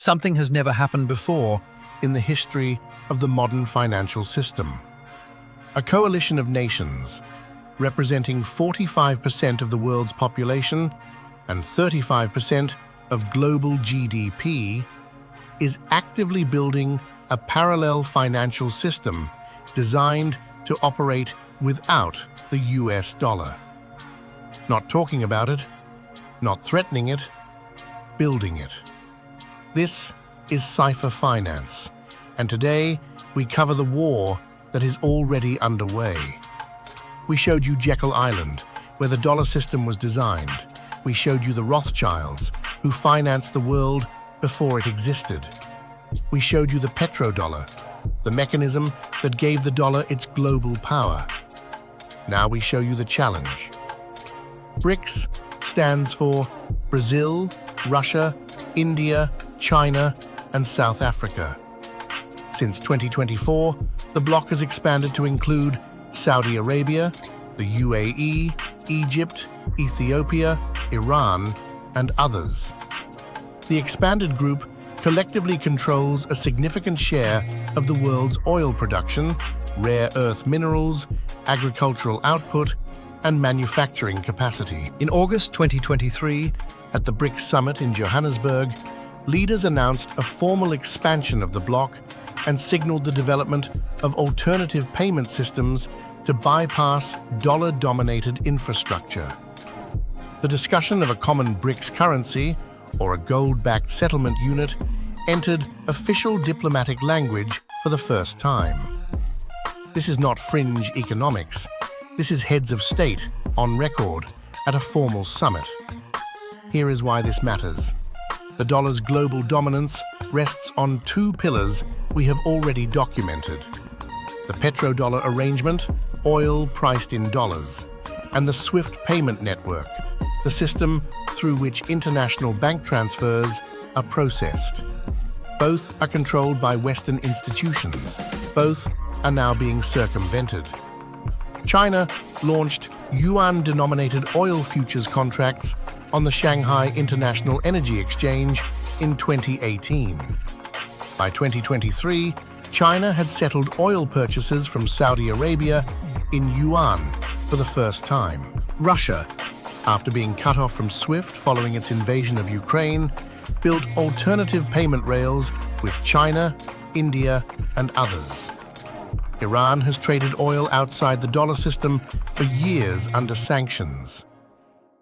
Something has never happened before in the history of the modern financial system. A coalition of nations, representing 45% of the world's population and 35% of global GDP, is actively building a parallel financial system designed to operate without the US dollar. Not talking about it, not threatening it, building it. This is Cipher Finance, and today we cover the war that is already underway. We showed you Jekyll Island, where the dollar system was designed. We showed you the Rothschilds, who financed the world before it existed. We showed you the petrodollar, the mechanism that gave the dollar its global power. Now we show you the challenge. BRICS stands for Brazil, Russia, India, China, and South Africa. Since 2024, the bloc has expanded to include Saudi Arabia, the UAE, Egypt, Ethiopia, Iran, and others. The expanded group collectively controls a significant share of the world's oil production, rare earth minerals, agricultural output, and manufacturing capacity. In August 2023, at the BRICS summit in Johannesburg, leaders announced a formal expansion of the bloc and signaled the development of alternative payment systems to bypass dollar-dominated infrastructure. The discussion of a common BRICS currency, or a gold-backed settlement unit, entered official diplomatic language for the first time. This is not fringe economics. This is heads of state, on record, at a formal summit. Here is why this matters. The dollar's global dominance rests on two pillars we have already documented: the petrodollar arrangement, oil priced in dollars, and the SWIFT payment network, the system through which international bank transfers are processed. Both are controlled by Western institutions. Both are now being circumvented. China launched Yuan-denominated oil futures contracts on the Shanghai International Energy Exchange in 2018. By 2023, China had settled oil purchases from Saudi Arabia in Yuan for the first time. Russia, after being cut off from SWIFT following its invasion of Ukraine, built alternative payment rails with China, India, and others. Iran has traded oil outside the dollar system for years under sanctions.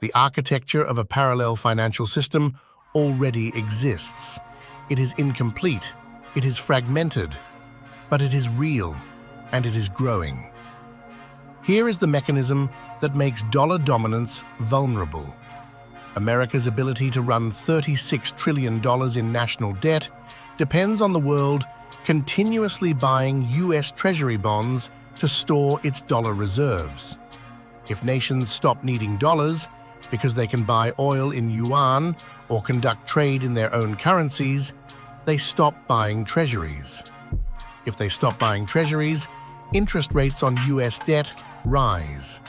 The architecture of a parallel financial system already exists. It is incomplete, it is fragmented, but it is real, and it is growing. Here is the mechanism that makes dollar dominance vulnerable. America's ability to run $36 trillion in national debt depends on the world continuously buying US Treasury bonds to store its dollar reserves. If nations stop needing dollars because they can buy oil in yuan or conduct trade in their own currencies, they stop buying treasuries. If they stop buying treasuries, interest rates on US debt rise.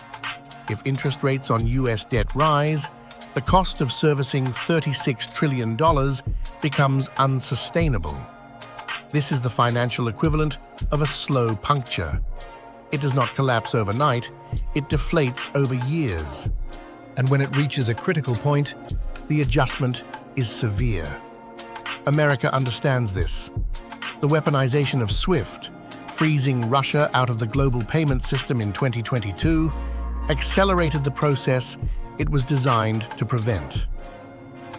If interest rates on US debt rise, the cost of servicing $36 trillion becomes unsustainable. This is the financial equivalent of a slow puncture. It does not collapse overnight, it deflates over years. and when it reaches a critical point, the adjustment is severe. America understands this. The weaponization of SWIFT, freezing Russia out of the global payment system in 2022, accelerated the process it was designed to prevent.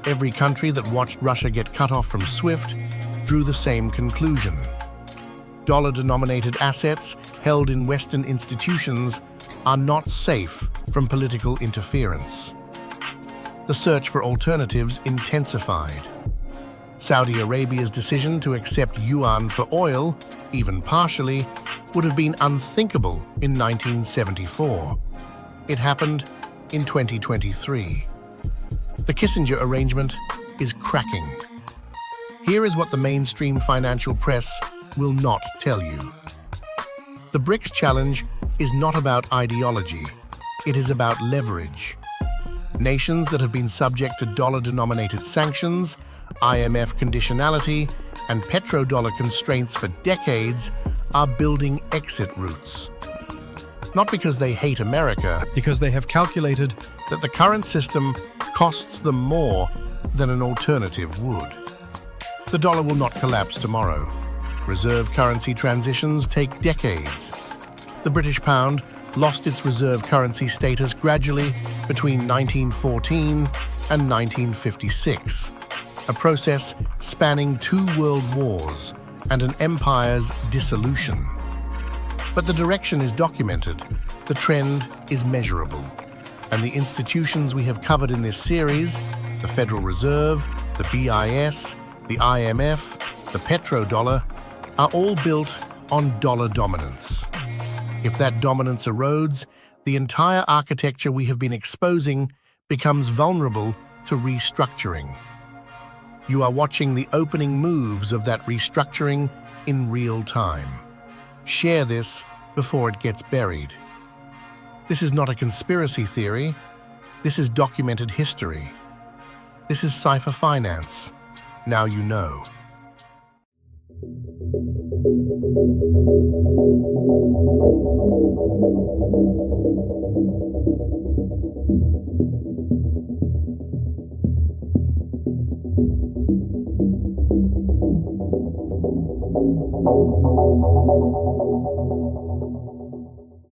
Every country that watched Russia get cut off from SWIFT drew the same conclusion. Dollar-denominated assets held in Western institutions are not safe from political interference. The search for alternatives intensified. Saudi Arabia's decision to accept yuan for oil, even partially, would have been unthinkable in 1974. It happened in 2023. The Kissinger arrangement is cracking. Here is what the mainstream financial press will not tell you. The BRICS challenge is not about ideology. It is about leverage. Nations that have been subject to dollar-denominated sanctions IMF conditionality, and petrodollar constraints for decades are building exit routes. Not because they hate America, because they have calculated that the current system costs them more than an alternative would. The dollar will not collapse tomorrow. Reserve currency transitions take decades. The British pound lost its reserve currency status gradually between 1914 and 1956, a process spanning 2 world wars and an empire's dissolution. But the direction is documented, the trend is measurable, and the institutions we have covered in this series, the Federal Reserve, the BIS, the IMF, the petrodollar, are all built on dollar dominance. If that dominance erodes, the entire architecture we have been exposing becomes vulnerable to restructuring. You are watching the opening moves of that restructuring in real time. Share this before it gets buried. This is not a conspiracy theory. This is documented history. This is Cipher Finance. Now you know.